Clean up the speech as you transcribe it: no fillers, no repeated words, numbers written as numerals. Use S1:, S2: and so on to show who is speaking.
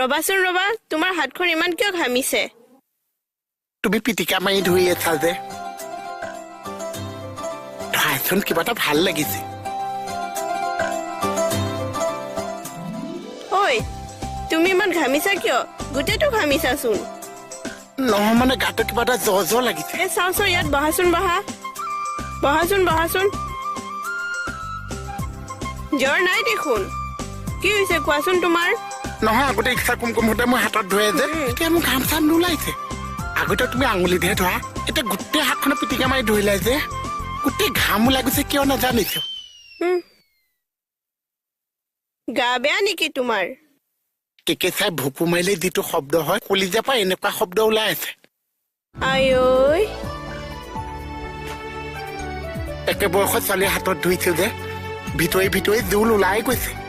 S1: ৰবাচোন ৰবা তোমাৰ হাতখন ইমান কিয় ঘামিছে
S2: তুমি পিটিকা মাৰি ধুই আছা যে ধৰাচোন কিবা এটা ভাল লাগিছে
S1: ঐ তুমি ইমান ঘামিছা কিয় গোটেইটো ঘামিছাচোন
S2: নহয় মানে গাটো কিবা এটা জ্বৰ লাগিছে
S1: চাওঁচোন ইয়াত বহাচোন বহাচোন জ্বৰ নাই দেখোন কি হৈছে কোৱাচোন তোমাৰ
S2: নহয় আগতে ইচ্ছা কুমকুম হতে মোৰ হাতত ধুৱে যে এতিয়া মোৰ ঘাম চাম নোলাইছে আগতে তুমি আঙুলিতহে ধৰা এতিয়া গোটেই হাতখনে পিটিকা মাৰি ধৰিলাই যে গোটেই ঘাম ওলাই গৈছে কিয় নাজানিছো
S1: গা বেয়া নেকি তোমাৰ
S2: কেকে চাই ভুকু মাৰিলে যিটো শব্দ হয় কলিজাৰ পৰা এনেকুৱা শব্দ ওলাই আছে
S1: আঐ
S2: একে বয়সত ছোৱালীৰ হাতত ধুইছো যে ভিতৰি জোল ওলাই গৈছে